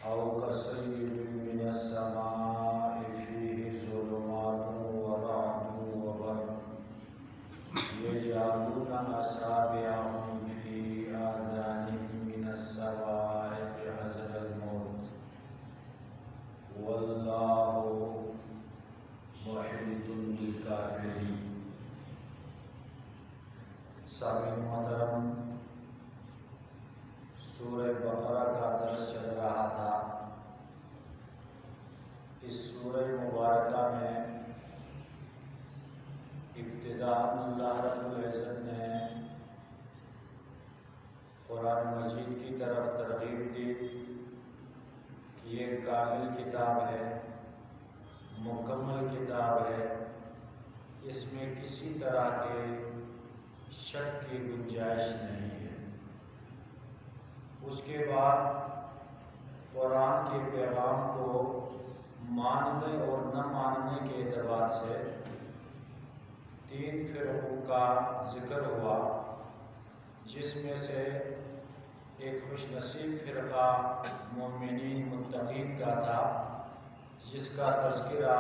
أو كصيب من السماء فيه ظلمات ورعد وبرق يجعلون أصابعهم في آذانهم من الصواعق حذر الموت والله محيط بالكافرين۔ سامعین محترم، سورہ بقرہ کا درس چل رہا تھا۔ اس سورہ مبارکہ میں ابتداء اللہ رب العزت نے قرآن مجید کی طرف ترغیب دی کہ یہ کامل کتاب ہے، مکمل کتاب ہے، اس میں کسی طرح کے شک کی گنجائش نہیں ہے۔ اس کے بعد قرآن کے پیغام کو ماننے اور نہ ماننے کے اعتبار سے 3 فرقوں کا ذکر ہوا، جس میں سے ایک خوش نصیب فرقہ مومنین متقین کا تھا، جس کا تذکرہ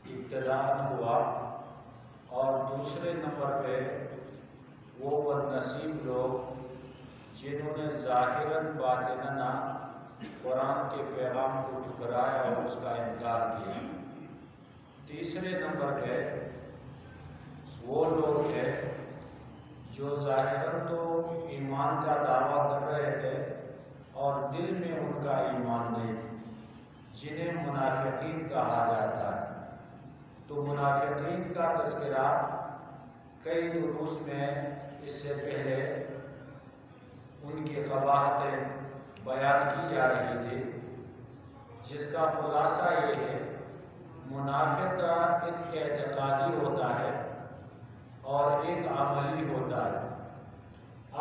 ابتداءً ہوا، اور دوسرے نمبر پہ وہ بد نصیب لوگ جنہوں نے ظاہراً باطناً قرآن کے پیغام کو ٹھکرایا اور اس کا انکار کیا۔ تیسرے نمبر پہ وہ لوگ تھے جو ظاہراً تو ایمان کا دعویٰ کر رہے تھے اور دل میں ان کا ایمان نہیں تھا، جنہیں منافقین کہا جاتا ہے۔ تو منافقین کا تذکرہ کئی دروس میں اس سے پہلے ان کی قباحتیں بیان کی جا رہی تھی، جس کا خلاصہ یہ ہے منافق ایک اعتقادی ہوتا ہے اور ایک عملی ہوتا ہے۔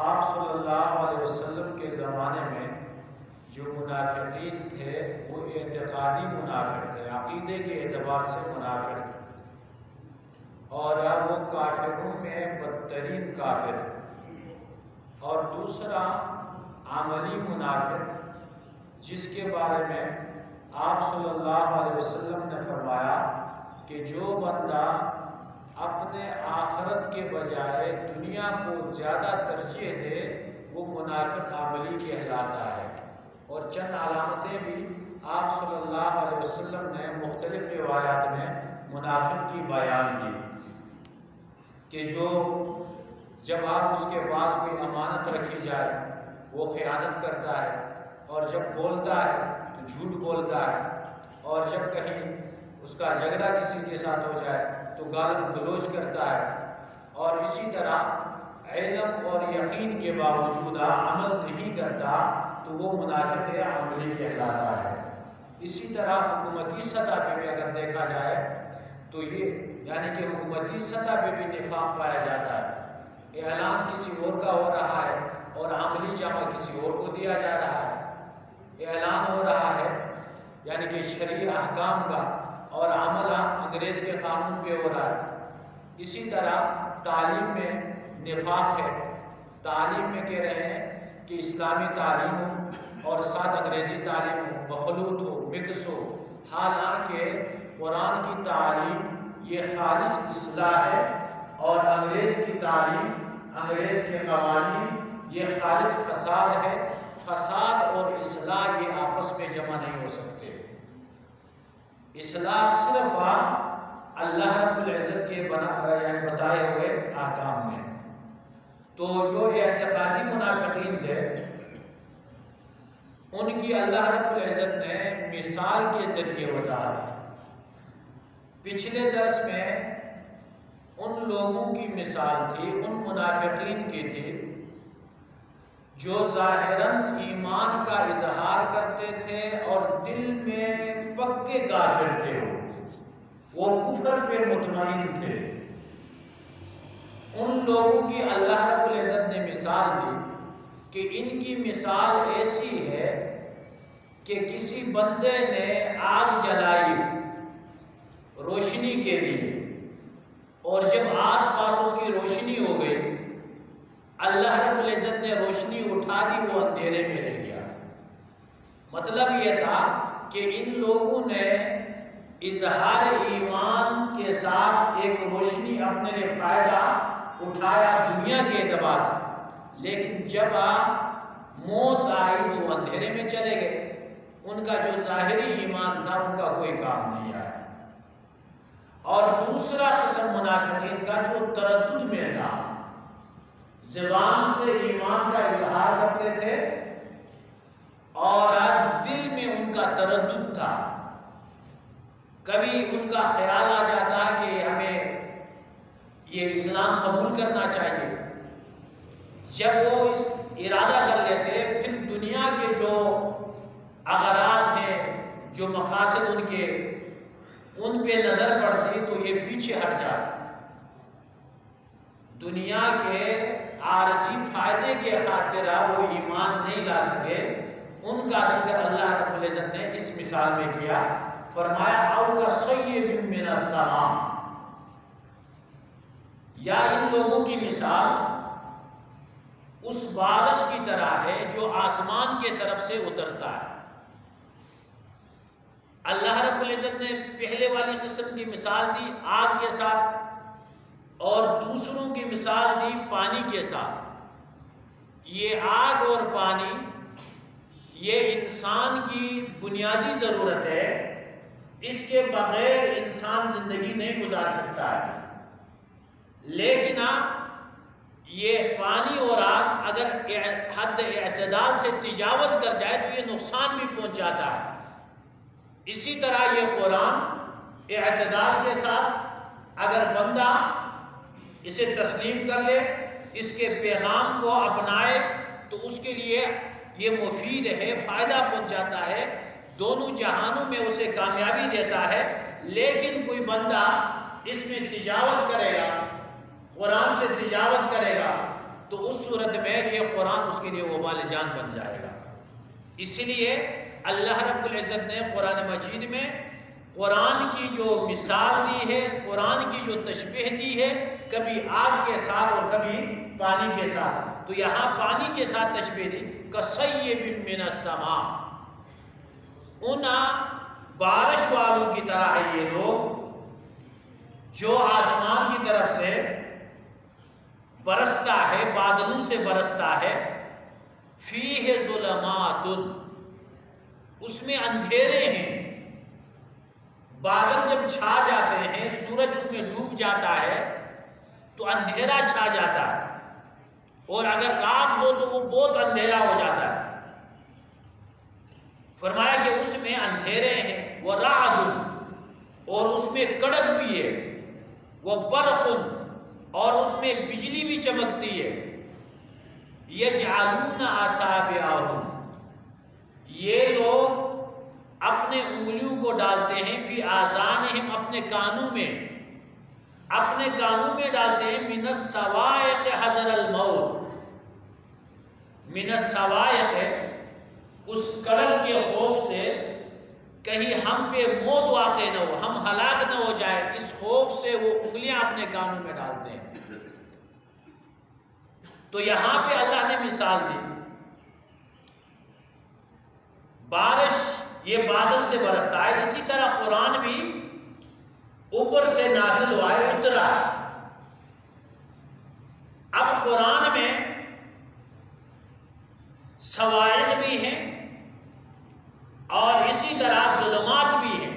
آپ صلی اللہ علیہ وسلم کے زمانے میں جو منافقین تھے وہ اعتقادی منافق تھے، عقیدے کے اعتبار سے منافق تھے، اور وہ کافروں میں بدترین کافر۔ اور دوسرا عملی منافق، جس کے بارے میں آپ صلی اللہ علیہ وسلم نے فرمایا کہ جو بندہ اپنے آخرت کے بجائے دنیا کو زیادہ ترجیح دے وہ منافق عملی کہلاتا ہے۔ اور چند علامتیں بھی آپ صلی اللہ علیہ وسلم نے مختلف روایات میں منافق کی بیان کی کہ جو جب آپ اس کے پاس کوئی امانت رکھی جائے وہ خیانت کرتا ہے، اور جب بولتا ہے تو جھوٹ بولتا ہے، اور جب کہیں اس کا جھگڑا کسی کے ساتھ ہو جائے تو گال گلوچ کرتا ہے، اور اسی طرح علم اور یقین کے باوجود عمل نہیں کرتا تو وہ منافق عملی کہلاتا ہے۔ اسی طرح حکومتی سطح پہ بھی اگر دیکھا جائے تو یہ یعنی کہ حکومتی سطح پہ بھی نفاق پایا جاتا ہے، اعلان کسی اور کا ہو رہا ہے اور عملی جامہ کسی اور کو دیا جا رہا ہے۔ اعلان ہو رہا ہے یعنی کہ شرعی احکام کا، اور عمل انگریز کے قانون پہ ہو رہا ہے۔ اسی طرح تعلیم میں نفاق ہے، تعلیم میں کہہ رہے ہیں کہ اسلامی تعلیم ہو اور ساتھ انگریزی تعلیم ہو، مخلوط ہو، مکس ہو، حالانکہ قرآن کی تعلیم یہ خالص اصلاح ہے، اور انگریز کی تعلیم، انگریز کے قوانین یہ خالص فساد ہے۔ فساد اور اصلاح یہ آپس میں جمع نہیں ہو سکتے۔ اصلاح صرف اللہ رب العزت کے یعنی بتائے ہوئے احکام میں۔ تو جو اعتقادی منافقین تھے ان کی اللہ رب العزت نے مثال کے ذریعے وضاحت کی۔ پچھلے درس میں ان لوگوں کی مثال تھی، ان منافقین کی تھی جو ظاہراً ایمان کا اظہار کرتے تھے اور دل میں پکے کافر تھے، وہ کفر پہ مطمئن تھے۔ ان لوگوں کی اللہ رب العزت نے مثال دی کہ ان کی مثال ایسی ہے کہ کسی بندے نے آگ جلائی روشنی کے لیے، اور جب آس پاس اس کی روشنی ہو گئی اللہ رب العزت نے روشنی اٹھا دی، وہ اندھیرے میں رہ گیا۔ مطلب یہ تھا کہ ان لوگوں نے اظہار ایمان کے ساتھ ایک روشنی اپنے لیے فائدہ اٹھایا دنیا کے اعتبار سے، لیکن جب موت آئی تو اندھیرے میں چلے گئے، ان کا جو ظاہری ایمان تھا ان کا کوئی کام نہیں آیا۔ اور دوسرا قسم منافقین کا جو تردد میں تھا، زبان سے ایمان کا اظہار کرتے تھے اور دل میں ان کا تردد تھا۔ کبھی ان کا خیال آ جاتا کہ ہمیں یہ اسلام قبول کرنا چاہیے، جب وہ اس ارادہ کر لیتے پھر دنیا کے جو اغراض ہیں، جو مقاصد ان کے، ان پہ نظر پڑتی تو یہ پیچھے ہٹ جاتے۔ دنیا کے عارضی فائدے کے خاطر وہ ایمان نہیں لا سکے۔ ان کا ذکر اللہ رب العزت نے اس مثال میں کیا، فرمایا او کصیب من السماء، یا ان لوگوں کی مثال اس بارش کی طرح ہے جو آسمان کے طرف سے اترتا ہے۔ اللہ رب العزت نے پہلے والی قسم کی مثال دی آگ کے ساتھ، اور دوسروں کی مثال دی پانی کے ساتھ۔ یہ آگ اور پانی یہ انسان کی بنیادی ضرورت ہے، اس کے بغیر انسان زندگی نہیں گزار سکتا ہے، لیکن یہ پانی اور آگ اگر حد اعتدال سے تجاوز کر جائے تو یہ نقصان بھی پہنچ جاتا ہے۔ اسی طرح یہ قرآن اعتدال کے ساتھ اگر بندہ اسے تسلیم کر لے، اس کے پیغام کو اپنائے تو اس کے لیے یہ مفید ہے، فائدہ پہنچاتا ہے، دونوں جہانوں میں اسے کامیابی دیتا ہے۔ لیکن کوئی بندہ اس میں تجاوز کرے گا، قرآن سے تجاوز کرے گا، تو اس صورت میں یہ قرآن اس کے لیے وبال جان بن جائے گا۔ اس لیے اللہ رب العزت نے قرآن مجید میں قرآن کی جو مثال دی ہے، قرآن کی جو تشبیہ دی ہے، کبھی آگ کے ساتھ اور کبھی پانی کے ساتھ، تو یہاں پانی کے ساتھ تشبیہ دی، کصیب من السماء، ان بارش والوں کی طرح ہے یہ لوگ جو آسمان کی طرف سے برستا ہے، بادلوں سے برستا ہے، فیہ ظلمات، اس میں اندھیرے ہیں۔ بادل جب چھا جاتے ہیں، سورج اس میں ڈوب جاتا ہے تو اندھیرا چھا جاتا ہے، اور اگر رات ہو تو وہ بہت اندھیرا ہو جاتا ہے۔ فرمایا کہ اس میں اندھیرے ہیں، وَرَعْدٌ، اور اس میں کڑک بھی ہے، وَبَرْقٌ، اور اس میں بجلی بھی چمکتی ہے، يَجْعَلُونَ أَصَابِعَهُمْ، یہ لوگ اپنے انگلیوں کو ڈالتے ہیں، فی آذانہم، اپنے کانوں میں، اپنے کانوں میں ڈالتے ہیں، من الصواعق حذر الموت، من الصواعق، اس کڑک کے خوف سے کہیں ہم پہ موت واقع نہ ہو، ہم ہلاک نہ ہو جائے، اس خوف سے وہ انگلیاں اپنے کانوں میں ڈالتے ہیں۔ تو یہاں پہ اللہ نے مثال دی، بارش یہ بادل سے برستا ہے، اسی طرح قرآن بھی اوپر سے نازل ہوا ہے، اترا ہے۔ اب قرآن میں صواعق بھی ہیں اور اسی طرح ظلمات بھی ہیں۔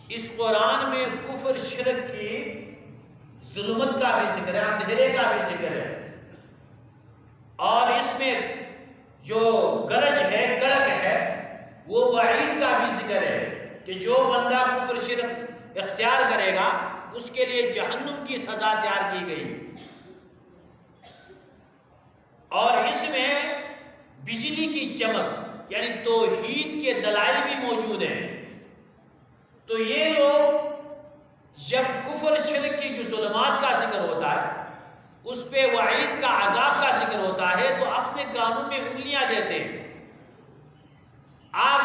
اس قرآن میں کفر شرک کی ظلمت کا بھی ذکر ہے، اندھیرے کا بھی ذکر ہے، اور اس میں جو گرج ہے، کڑک ہے، وہ وعید کا بھی ذکر ہے کہ جو بندہ کفر شرک اختیار کرے گا اس کے لیے جہنم کی سزا تیار کی گئی، اور اس میں بجلی کی چمک یعنی توحید کے دلائل بھی موجود ہیں۔ تو یہ لوگ جب کفر شرک کی جو ظلمات کا ذکر ہوتا ہے، اس پہ وعید کا عذاب کا ذکر ہوتا ہے، تو اپنے کانوں میں انگلیاں دیتے ہیں۔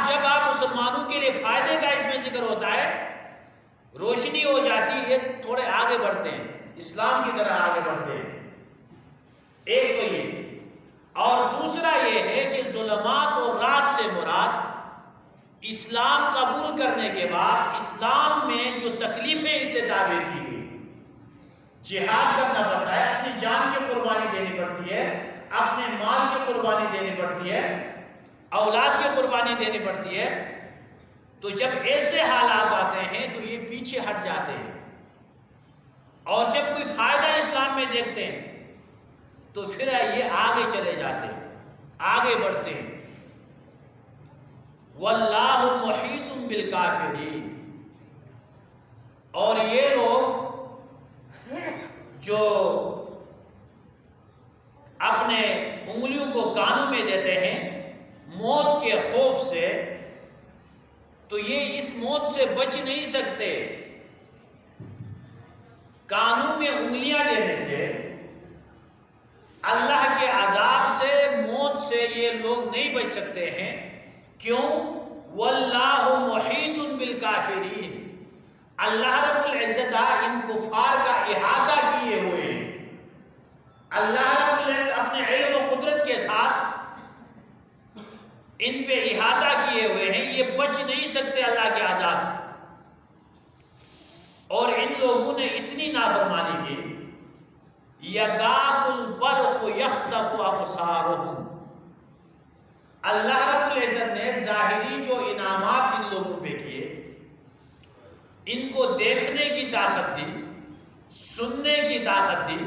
جب آپ مسلمانوں کے لیے فائدے کا اس میں ذکر ہوتا ہے، روشنی ہو جاتی ہے، تھوڑے آگے بڑھتے ہیں، اسلام کی طرح آگے بڑھتے ہیں۔ ایک تو یہ، اور دوسرا یہ ہے کہ ظلمات اور رات سے مراد اسلام قبول کرنے کے بعد اسلام میں جو تکلیفیں اسے تعبیر کی گئی، جہاد کرنا پڑتا ہے، اپنی جان کی قربانی دینی پڑتی ہے، اپنے مال کی قربانی دینی پڑتی ہے، اولاد کی قربانی دینی پڑتی ہے، تو جب ایسے حالات آتے ہیں تو یہ پیچھے ہٹ جاتے ہیں، اور جب کوئی فائدہ اسلام میں دیکھتے ہیں تو پھر یہ آگے چلے جاتے ہیں، آگے بڑھتے ہیں۔ واللہ محیط بالکافرین، اور یہ لوگ جو اپنے انگلیوں کو کانوں میں دیتے ہیں موت کے خوف سے، تو یہ اس موت سے بچ نہیں سکتے۔ کانوں میں انگلیاں دینے سے، اللہ کے عذاب سے، موت سے یہ لوگ نہیں بچ سکتے ہیں۔ کیوں؟ واللہ محیط بالکافرین، اللہ رب العزت ان کفار کا احاطہ کیے ہوئے ہیں۔ اللہ رب العزت اپنے علم و قدرت کے ساتھ ان پہ احاطہ کیے ہوئے ہیں، یہ بچ نہیں سکتے اللہ کے عذاب سے۔ اور ان لوگوں نے اتنی نافرمانی کی، یکاد البرق یخطف ابصارہم، اللہ رب العزت نے ظاہری جو انعامات ان لوگوں پہ کیے، ان کو دیکھنے کی طاقت دی، سننے کی طاقت دی،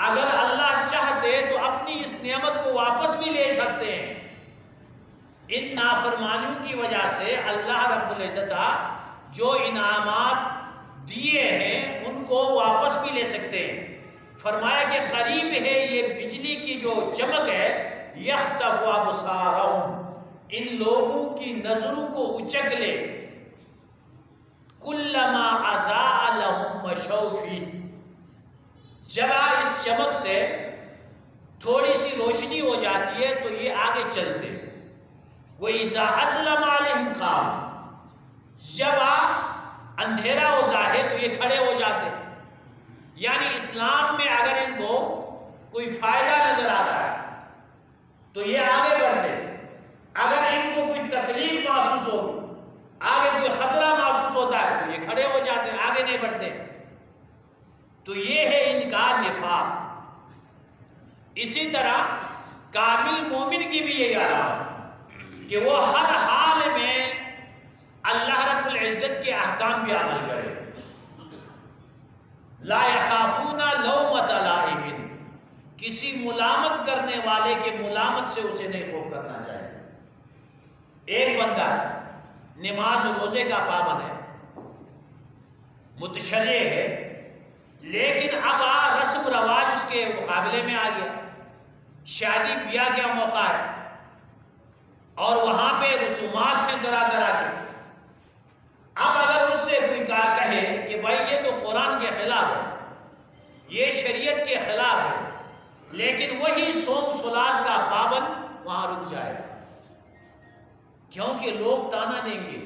اگر اللہ چاہتے تو اپنی اس نعمت کو واپس بھی لے سکتے ہیں۔ ان نافرمانیوں کی وجہ سے اللہ رب العزت جو انعامات دیے ہیں ان کو واپس بھی لے سکتے ہیں۔ فرمایا کہ قریب ہے یہ بجلی کی جو چمک ہے، یخطف ابصارہم، ان لوگوں کی نظروں کو اچک لے، کلما اضاء لہم مشوا فیہ، جب اس چمک سے تھوڑی سی روشنی ہو جاتی ہے تو یہ آگے چلتے۔ وَإِذَا أَظْلَمَ عَلَيْهِمْ قَامُوا، جب اندھیرا ہوتا ہے تو یہ کھڑے ہو جاتے۔ یعنی اسلام میں اگر ان کو کوئی فائدہ نظر آتا ہے تو یہ آگے بڑھتے، اگر ان کو کوئی تکلیف محسوس ہو، آگے کوئی خطرہ محسوس ہوتا ہے تو یہ کھڑے ہو جاتے، آگے نہیں بڑھتے۔ تو یہ ہے ان کا نفاق۔ اسی طرح کامل مومن کی بھی یہی علامت کہ وہ ہر حال میں اللہ رب العزت کے احکام پہ عمل کرے۔ لا یخافون لومۃ لائم، کسی ملامت کرنے والے کے ملامت سے اسے نہیں خوف کرنا چاہیے۔ ایک بندہ نماز روزے کا پابند ہے، متشرع ہے، لیکن اب رسم رواج اس کے مقابلے میں آ گیا، شادی بیاہ کا موقع ہے اور وہاں پہ رسومات ہیں طرح طرح کے۔ اب اگر اس سے کوئی کہے کہ بھائی یہ تو قرآن کے خلاف ہے، یہ شریعت کے خلاف ہے، لیکن وہی صوم صلات کا پابند وہاں رک جائے گا، کیونکہ لوگ تانا دیں گے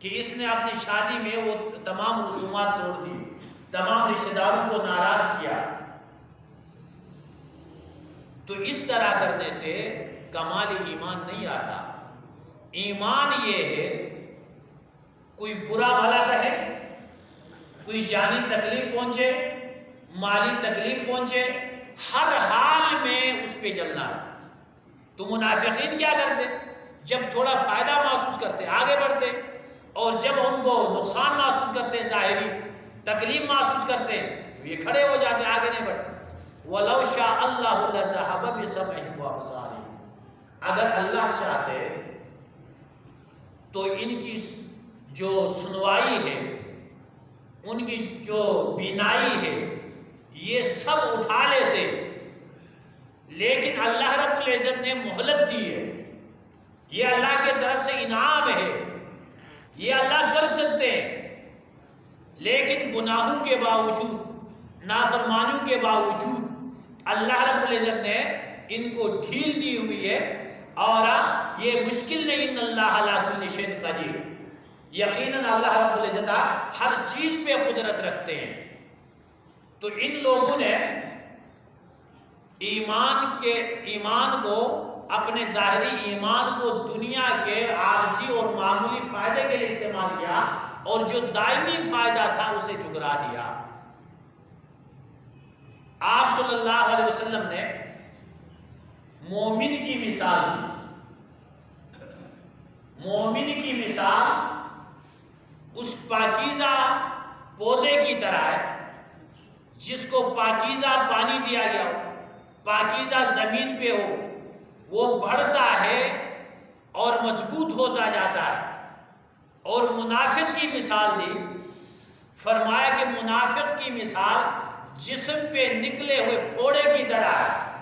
کہ اس نے اپنی شادی میں وہ تمام رسومات توڑ دی، تمام رشتہ داروں کو ناراض کیا۔ تو اس طرح کرنے سے کمال ایمان نہیں آتا۔ ایمان یہ ہے کوئی برا بھلا کہے، کوئی جانی تکلیف پہنچے، مالی تکلیف پہنچے، ہر حال میں اس پہ جلنا ہے۔ تو منافقین کیا کرتے؟ جب تھوڑا فائدہ محسوس کرتے آگے بڑھتے، اور جب ان کو نقصان محسوس کرتے، ظاہری تکلیف محسوس کرتے، تو یہ کھڑے ہو جاتے، آگے نہیں بڑھتے۔ وَلَوْ شَاءَ اللَّهُ لَذَهَبَ بِسَمْعِهِمْ وَأَبْصَارِهِمْ، اگر اللہ چاہتے تو ان کی جو سنوائی ہے، ان کی جو بینائی ہے، یہ سب اٹھا لیتے، لیکن اللہ رب العزت نے مہلت دی ہے۔ یہ اللہ کی طرف سے انعام ہے، یہ اللہ کر سکتے ہیں، لیکن گناہوں کے باوجود، نافرمانیوں کے باوجود اللہ رب العزت نے ان کو ڈھیل دی ہوئی ہے، اور یہ مشکل نہیں، ان اللہ علی کل شیء قدیر، یقیناً اللہ رب العزت ہر چیز پہ قدرت رکھتے ہیں۔ تو ان لوگوں نے ایمان کو اپنے ظاہری ایمان کو دنیا کے عارضی اور معمولی فائدے کے لیے استعمال کیا اور جو دائمی فائدہ تھا اسے ٹھکرا دیا۔ آپ صلی اللہ علیہ وسلم نے مومن کی مثال دی۔ مومن کی مثال اس پاکیزہ پودے کی طرح ہے جس کو پاکیزہ پانی دیا گیا ہو، پاکیزہ زمین پہ ہو، وہ بڑھتا ہے اور مضبوط ہوتا جاتا ہے۔ اور منافق کی مثال دی، فرمایا کہ منافق کی مثال جسم پہ نکلے ہوئے پھوڑے کی طرح ہے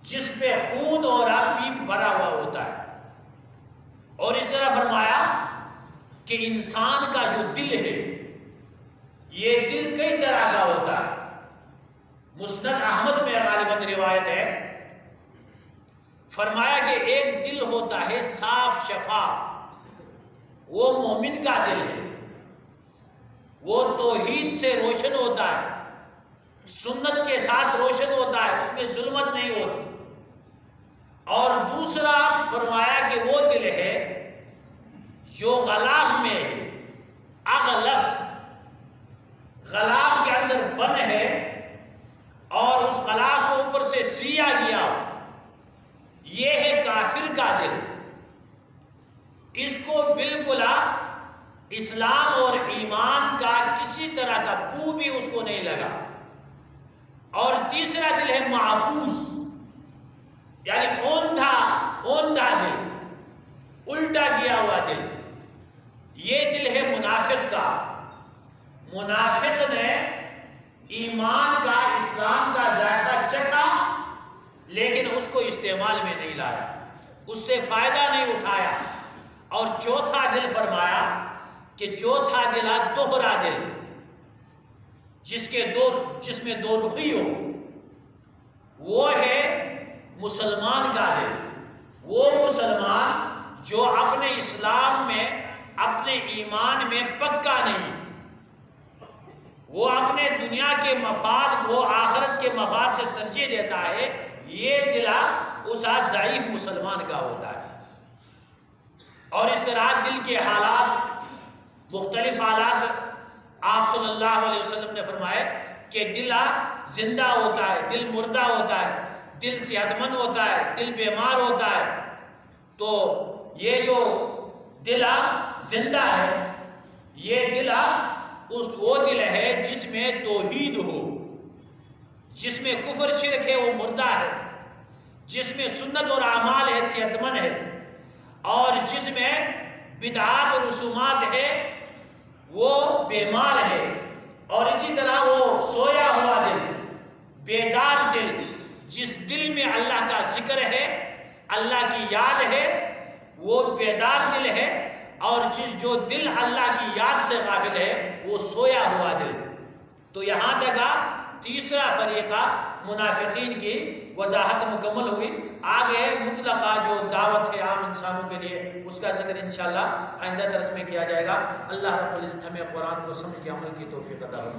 جس پہ خون اور پیپ بھرا ہوا ہوتا ہے۔ اور اس طرح فرمایا کہ انسان کا جو دل ہے، یہ دل کئی طرح کا ہوتا ہے۔ مسند احمد میں غالباً روایت ہے، فرمایا کہ ایک دل ہوتا ہے صاف شفاف، وہ مومن کا دل ہے، وہ توحید سے روشن ہوتا ہے، سنت کے ساتھ روشن ہوتا ہے، اس میں ظلمت نہیں ہوتی۔ اور دوسرا فرمایا کہ وہ دل ہے جو غلاف میں ہے، اغلف، غلاف کے اندر بن ہے اور اس غلاف کو اوپر سے سیا گیا، یہ ہے کافر کا دل۔ اس کو بالکل اسلام اور ایمان کا کسی طرح کا بو بھی اس کو نہیں لگا۔ اور تیسرا دل ہے معکوس، یعنی اوندھا دل، الٹا کیا ہوا دل، یہ دل ہے منافق کا۔ منافق نے ایمان کا، اسلام کا ذائقہ چکھا لیکن اس کو استعمال میں نہیں لایا، اس سے فائدہ نہیں اٹھایا۔ اور چوتھا دل فرمایا کہ چوتھا دل دوہرا دل، جس میں دو رخی ہو، وہ ہے مسلمان کا دل۔ وہ مسلمان جو اپنے اسلام میں، اپنے ایمان میں پکا نہیں، وہ اپنے دنیا کے مفاد کو آخرت کے مفاد سے ترجیح دیتا ہے، یہ دل اس ضعیف مسلمان کا ہوتا ہے۔ اور اس طرح دل کے حالات، مختلف حالات، آپ صلی اللہ علیہ وسلم نے فرمایا کہ دل زندہ ہوتا ہے، دل مردہ ہوتا ہے، دل صحت مند ہوتا ہے، دل بیمار ہوتا ہے۔ تو یہ جو دل زندہ ہے، یہ دل وہ دل ہے جس میں توحید ہو، جس میں کفر شرک ہے وہ مردہ ہے، جس میں سنت اور اعمال ہے صحت مند ہے، اور جس میں بدعات اور رسومات ہے وہ بیمار ہے۔ اور اسی طرح وہ سویا ہوا دل، بیدار دل، جس دل میں اللہ کا ذکر ہے، اللہ کی یاد ہے، وہ بیدار دل ہے۔ اور جو دل اللہ کی یاد سے قابل ہے وہ سویا ہوا دل۔ تو یہاں تک تیسرا فریقہ منافقین کی وضاحت مکمل ہوئی۔ آگے مطلقہ جو دعوت ہے عام انسانوں کے لیے، اس کا ذکر انشاءاللہ آئندہ درس میں کیا جائے گا۔ اللہ رب العزت ہمیں قرآن کو سمجھ کے عمل کی توفیق عطا فرمائے۔